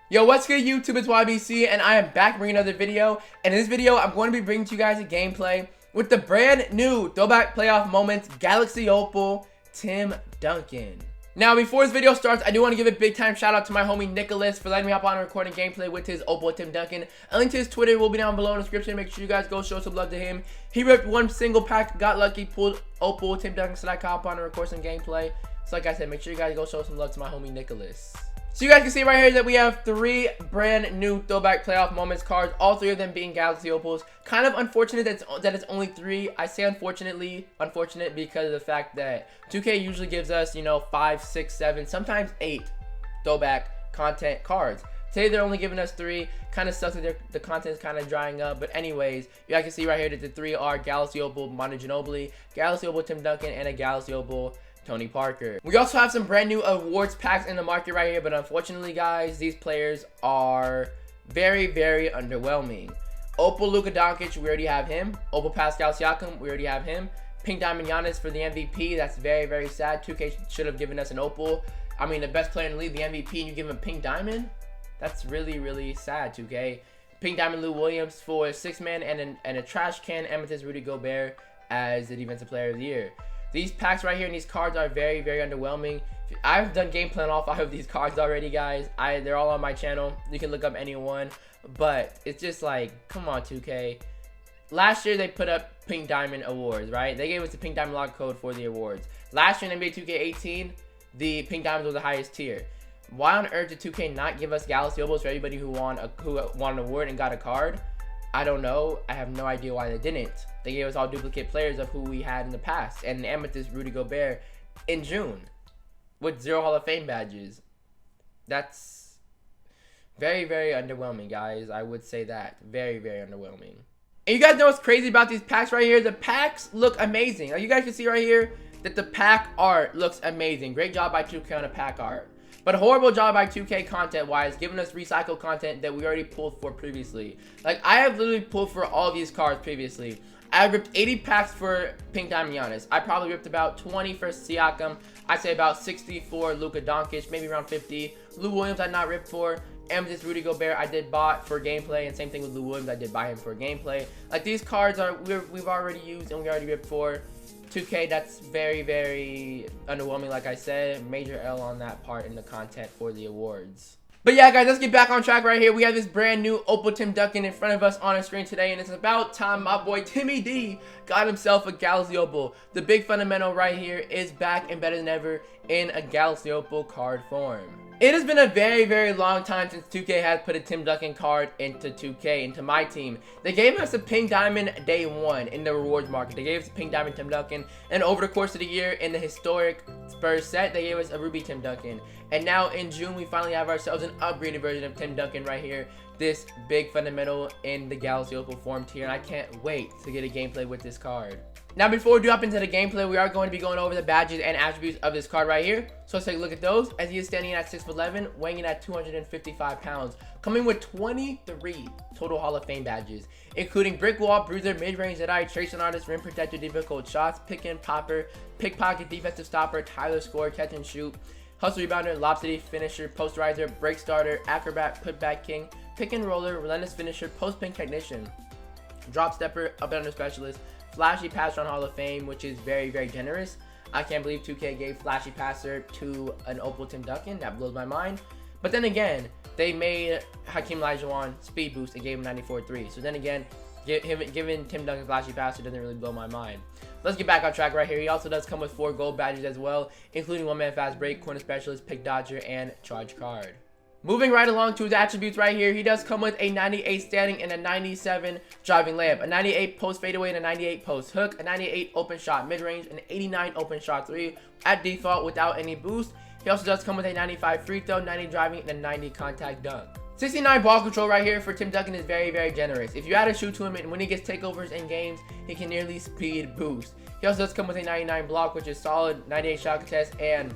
Yo, what's good YouTube? It's YBC and I am back bringing another video. And in this video, I'm going to be bringing to you guys a gameplay with the brand new Throwback Playoff Moments Galaxy Opal Tim Duncan. Now, before this video starts, I do want to give a big time shout out to my homie Nicholas for letting me hop on and recording gameplay with his Opal Tim Duncan. A link to his Twitter will be down below in the description. Make sure you guys go show some love to him. He ripped one single pack, got lucky, pulled Opal Tim Duncan so I could hop on and record some gameplay. So like I said, make sure you guys go show some love to my homie Nicholas. So you guys can see right here that we have 3 brand new Throwback Playoff Moments cards, all 3 of them being Galaxy Opals. Kind of unfortunate that it's only 3. I say unfortunate because of the fact that 2K usually gives us, 5, 6, 7, sometimes 8 throwback content cards. Today they're only giving us 3. Kind of sucks that the content is kind of drying up. But anyways, you guys can see right here that the 3 are Galaxy Opal MANU GINOBILI, Galaxy Opal Tim Duncan, and a Galaxy Opal Tony Parker. We also have some brand new awards packs in the market right here, but unfortunately guys, these players are very, very underwhelming. Opal Luka Doncic, we already have him. Opal Pascal Siakam, we already have him. Pink Diamond Giannis for the MVP, that's very, very sad. 2K should have given us an Opal. I mean, the best player in the league, the MVP, and you give him Pink Diamond? That's really, really sad, 2K. Pink Diamond Lou Williams for 6-man and a trash can Amethyst Rudy Gobert as the Defensive Player of the Year. These packs right here and these cards are very, very underwhelming. I've done gameplay on all 5 of these cards already, guys. They're all on my channel. You can look up any one. But it's just like, come on, 2K. Last year, they put up Pink Diamond Awards, right? They gave us the Pink Diamond log code for the awards. Last year in NBA 2K18, the Pink Diamonds was the highest tier. Why on earth did 2K not give us Galaxy Opals for everybody who won an award and got a card? I don't know. I have no idea why they didn't. They gave us all duplicate players of who we had in the past. And Amethyst Rudy Gobert in June with 0 Hall of Fame badges. That's very, very underwhelming, guys. I would say that. Very, very underwhelming. And you guys know what's crazy about these packs right here? The packs look amazing. Like you guys can see right here that the pack art looks amazing. Great job by 2K on the pack art. But a horrible job by 2K content-wise, giving us recycled content that we already pulled for previously. Like, I have literally pulled for all these cards previously. I ripped 80 packs for Pink Diamond Giannis. I probably ripped about 20 for Siakam. I'd say about 60 for Luka Doncic, maybe around 50. Lou Williams I not ripped for. Amethyst Rudy Gobert I did bought for gameplay, and same thing with Lou Williams, I did buy him for gameplay. Like, these cards we've already used and we already ripped for. 2K, that's very, very underwhelming. Like I said, major L on that part in the content for the awards. But yeah, guys, let's get back on track right here. We have this brand new Opal Tim Duncan in front of us on our screen today, and it's about time my boy Timmy D got himself a Galaxy Opal. The big fundamental right here is back and better than ever in a Galaxy Opal card form. It has been a very, very long time since 2K has put a Tim Duncan card into 2K, into my team. They gave us a Pink Diamond day 1 in the rewards market. They gave us a Pink Diamond Tim Duncan, and over the course of the year in the historic Spurs set, they gave us a Ruby Tim Duncan. And now in June, we finally have ourselves an upgraded version of Tim Duncan right here. This big fundamental in the Galaxy Opal form tier, and I can't wait to get a gameplay with this card. Now, before we do hop into the gameplay, we are going to be going over the badges and attributes of this card right here. So let's take a look at those. As he is standing at 6'11", weighing in at 255 pounds, coming with 23 total Hall of Fame badges, including Brick Wall, Bruiser, Mid-Range Jedi, Tracing Artist, Rim Protector, Difficult Shots, Pick and Popper, Pickpocket, Defensive Stopper, Tyler Score, Catch and Shoot, Hustle Rebounder, Lob City Finisher, Posterizer, Break Starter, Acrobat, Putback King, Pick and Roller, Relentless Finisher, Post Pin Technician, Drop Stepper, Up and Under Specialist, Flashy Passer on Hall of Fame, which is very, very generous. I can't believe 2K gave Flashy Passer to an Opal Tim Duncan. That blows my mind. But then again, they made Hakeem Olajuwon Speed Boost and gave him 94.3. So then again, giving Tim Duncan Flashy Passer doesn't really blow my mind. Let's get back on track right here. He also does come with 4 gold badges as well, including 1-man fast break, corner specialist, pick dodger, and charge card. Moving right along to his attributes right here, he does come with a 98 standing and a 97 driving layup, a 98 post fadeaway and a 98 post hook, a 98 open shot mid-range, an 89 open shot 3 at default without any boost. He also does come with a 95 free throw, 90 driving, and a 90 contact dunk. 69 ball control right here for Tim Duncan is very, very generous. If you add a shoot to him and when he gets takeovers in games, he can nearly speed boost. He also does come with a 99 block, which is solid, 98 shot contest, and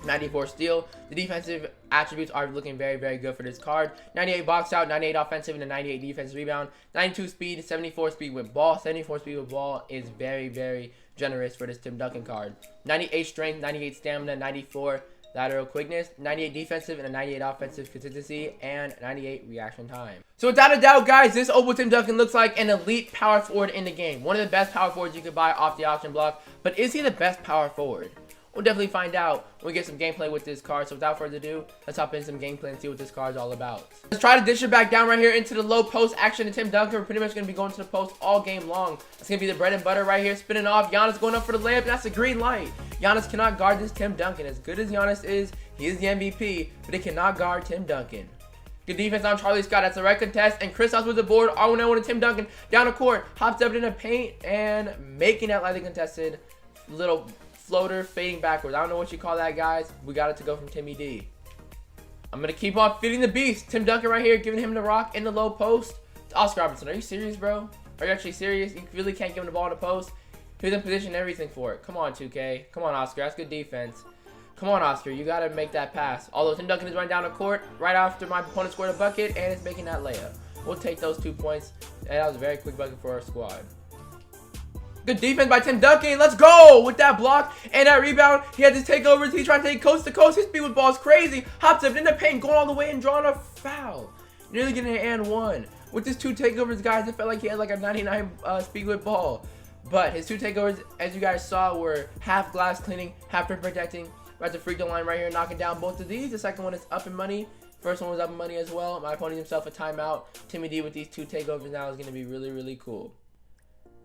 94 steal. The defensive attributes are looking very, very good for this card. 98 box out, 98 offensive, and a 98 defensive rebound. 92 speed, 74 speed with ball. 74 speed with ball is very, very generous for this Tim Duncan card. 98 strength, 98 stamina, 94 lateral quickness, 98 defensive, and a 98 offensive consistency, and 98 reaction time. So without a doubt, guys, this Opal Tim Duncan looks like an elite power forward in the game. One of the best power forwards you could buy off the auction block. But is he the best power forward? We'll definitely find out when we get some gameplay with this card. So without further ado, let's hop in some gameplay and see what this card is all about. Let's try to dish it back down right here into the low post action to Tim Duncan. We're pretty much going to be going to the post all game long. It's going to be the bread and butter right here. Spinning off. Giannis going up for the layup. And that's a green light. Giannis cannot guard this Tim Duncan. As good as Giannis is, he is the MVP, but he cannot guard Tim Duncan. Good defense on Charlie Scott. That's a right contest. And Kristaps with the board. R1L to Tim Duncan. Down the court. Hops up in the paint. And making that lightly contested little floater fading backwards. I don't know what you call that, guys. We got it to go from Timmy D. I'm going to keep on feeding the beast. Tim Duncan right here, giving him the rock in the low post. It's Oscar Robertson. Are you serious, bro? Are you actually serious? You really can't give him the ball in the post? He was in position and everything for it. Come on, 2K. Come on, Oscar. That's good defense. Come on, Oscar. You got to make that pass. Although Tim Duncan is running down the court right after my opponent scored a bucket and is making that layup. We'll take those 2 points. And that was a very quick bucket for our squad. Good defense by Tim Duncan. Let's go with that block and that rebound. He had his takeovers. He's trying to take coast to coast. His speed with ball is crazy. Hops up in the paint, going all the way and drawing a foul. Nearly getting an and one. With his 2 takeovers, guys, it felt like he had like a 99 speed with ball. But his 2 takeovers, as you guys saw, were half glass cleaning, half rim protecting. We're at the free throw line right here, knocking down both of these. The second one is up in money. First one was up in money as well. My opponent himself a timeout. Timmy D with these 2 takeovers now is going to be really, really cool.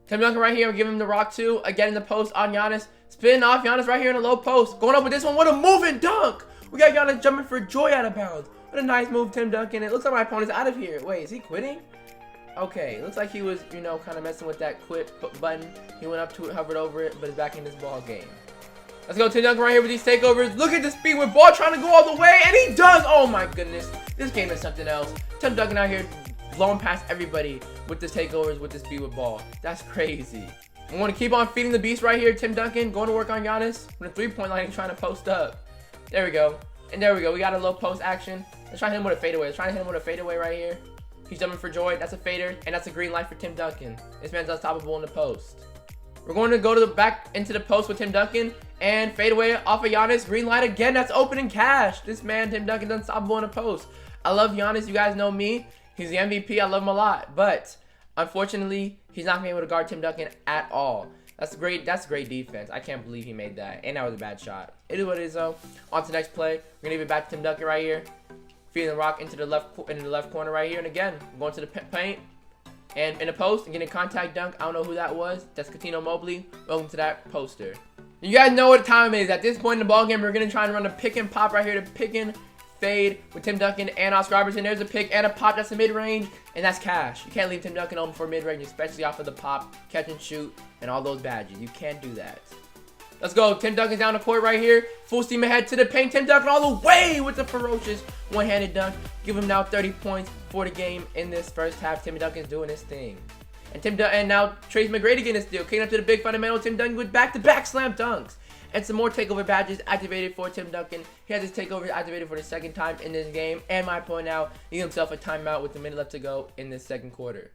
Tim Duncan right here, give him the rock too. Again in the post on Giannis. Spinning off Giannis right here in the low post. Going up with this one. What a move and dunk. We got Giannis jumping for joy out of bounds. What a nice move, Tim Duncan. It looks like my opponent's out of here. Wait, is he quitting? Okay, looks like he was, you know, kind of messing with that quit button. He went up to it, hovered over it, but is back in this ball game. Let's go Tim Duncan right here with these takeovers. Look at the speed with ball trying to go all the way, and he does. Oh my goodness. This game is something else. Tim Duncan out here blowing past everybody with the takeovers with the speed with ball. That's crazy. I want to keep on feeding the beast right here. Tim Duncan going to work on Giannis from the 3-point line, trying to post up. There we go. And there we go. We got a low post action. Let's try to hit him with a fadeaway. Let's try to hit him with a fadeaway right here. He's jumping for joy. That's a fader, and that's a green light for Tim Duncan. This man's unstoppable in the post. We're going to go to the back into the post with Tim Duncan and fade away off of Giannis. Green light again. That's open and cash. This man, Tim Duncan, is unstoppable in the post. I love Giannis. You guys know me. He's the MVP. I love him a lot. But unfortunately, he's not going to be able to guard Tim Duncan at all. That's great defense. I can't believe he made that. And that was a bad shot. It is what it is, though. On to the next play. We're going to give it back to Tim Duncan right here. Feeding the rock into the left corner right here. And again, going to the paint. And in the post and getting a contact dunk. I don't know who that was. That's Catino Mobley. Welcome to that poster. You guys know what time it is. At this point in the ball game, we're going to try and run a pick and pop right here to pick and fade with Tim Duncan and Oscar Robertson. There's a pick and a pop. That's a mid-range, and that's cash. You can't leave Tim Duncan on for mid-range, especially off of the pop, catch and shoot, and all those badges. You can't do that. Let's go. Tim Duncan's down the court right here. Full steam ahead to the paint. Tim Duncan all the way with the ferocious one-handed dunk. Give him now 30 points for the game in this first half. Tim Duncan's doing his thing. And now Trace McGrady getting a steal. Kicking up to the big fundamental. Tim Duncan with back-to-back slam dunks. And some more takeover badges activated for Tim Duncan. He has his takeover activated for the second time in this game. And my point now, he himself a timeout with a minute left to go in this second quarter.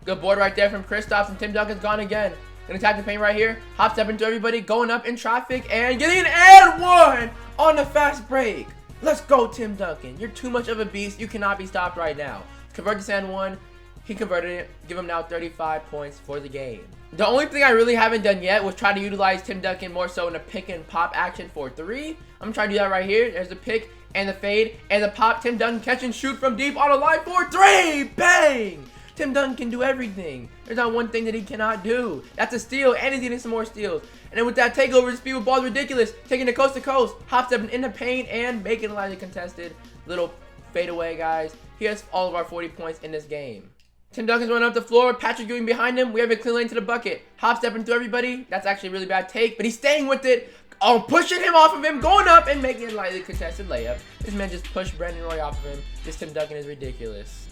Good board right there from Kristaps, and Tim Duncan's gone again. Gonna attack the paint right here. Hops up into everybody, going up in traffic, and getting an and one on the fast break. Let's go, Tim Duncan. You're too much of a beast. You cannot be stopped right now. Convert this and one. He converted it. Give him now 35 points for the game. The only thing I really haven't done yet was try to utilize Tim Duncan more so in a pick and pop action for 3. I'm gonna try to do that right here. There's the pick and the fade and the pop. Tim Duncan catch and shoot from deep on the line for 3. Bang! Tim Duncan can do everything. There's not one thing that he cannot do. That's a steal, and he's getting some more steals. And then with that takeover, the speed with ball is ridiculous. Taking it coast to coast, hops up in the paint and making a lightly contested little fadeaway, guys. He has all of our 40 points in this game. Tim Duncan's running up the floor. Patrick Ewing behind him. We have a clean lane to the bucket. Hop stepping through everybody. That's actually a really bad take, but he's staying with it. Oh, pushing him off of him, going up and making a lightly contested layup. This man just pushed Brandon Roy off of him. This Tim Duncan is ridiculous.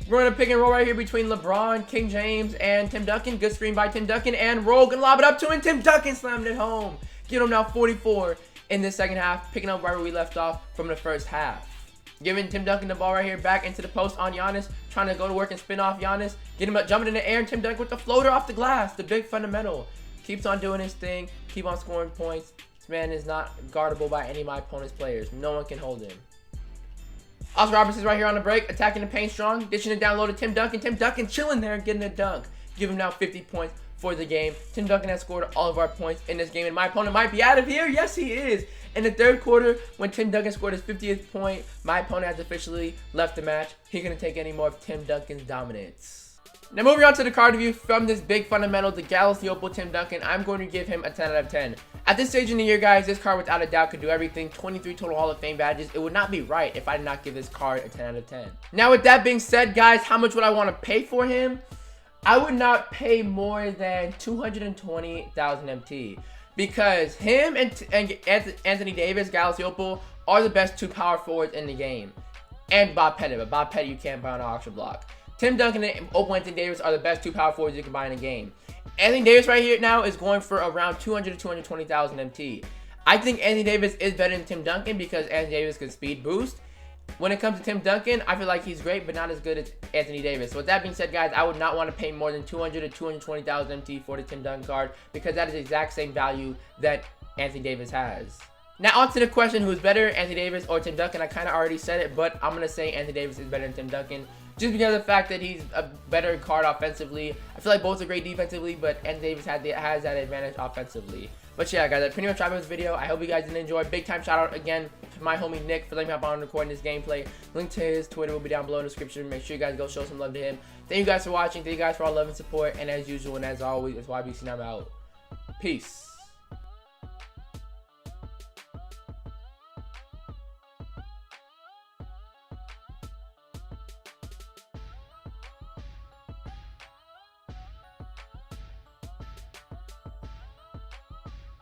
We're going to pick and roll right here between LeBron, King James, and Tim Duncan. Good screen by Tim Duncan, and roll. Gonna lob it up to him. Tim Duncan slammed it home. Get him now 44 in this second half, picking up right where we left off from the first half. Giving Tim Duncan the ball right here back into the post on Giannis. Trying to go to work and spin off Giannis. Get him up, jumping in the air, and Tim Duncan with the floater off the glass. The big fundamental. Keeps on doing his thing. Keep on scoring points. This man is not guardable by any of my opponent's players. No one can hold him. Oscar Robertson's right here on the break, attacking the paint strong, dishing it down low to Tim Duncan. Tim Duncan chilling there and getting a dunk. Give him now 50 points for the game. Tim Duncan has scored all of our points in this game, and my opponent might be out of here. Yes, he is. In the third quarter, when Tim Duncan scored his 50th point, my opponent has officially left the match. He couldn't take any more of Tim Duncan's dominance. Now moving on to the card review from this big fundamental, the Galaxy Opal Tim Duncan, I'm going to give him a 10 out of 10. At this stage in the year, guys, this card without a doubt could do everything. 23 total Hall of Fame badges. It would not be right if I did not give this card a 10 out of 10. Now with that being said, guys, how much would I want to pay for him? I would not pay more than 220,000 MT. Because him and Anthony Davis, Galaxy Opal, are the best two power forwards in the game. And Bob Pettit, but Bob Pettit you can't buy on an auction block. Tim Duncan and Opal Anthony Davis are the best two power forwards you can buy in a game. Anthony Davis right here now is going for around 200 to 220,000 MT. I think Anthony Davis is better than Tim Duncan because Anthony Davis can speed boost. When it comes to Tim Duncan, I feel like he's great, but not as good as Anthony Davis. So with that being said, guys, I would not want to pay more than 200 to 220,000 MT for the Tim Duncan card because that is the exact same value that Anthony Davis has. Now on to the question, who's better, Anthony Davis or Tim Duncan? I kind of already said it, but I'm going to say Anthony Davis is better than Tim Duncan. Just because of the fact that he's a better card offensively. I feel like both are great defensively, but Anthony Davis has that advantage offensively. But yeah, guys, that's pretty much wraps up this video. I hope you guys did enjoy. Big time shout out again to my homie Nick for letting me hop on recording this gameplay. Link to his Twitter will be down below in the description. Make sure you guys go show some love to him. Thank you guys for watching. Thank you guys for all love and support. And as usual and as always, it's YBC and I'm out. Peace.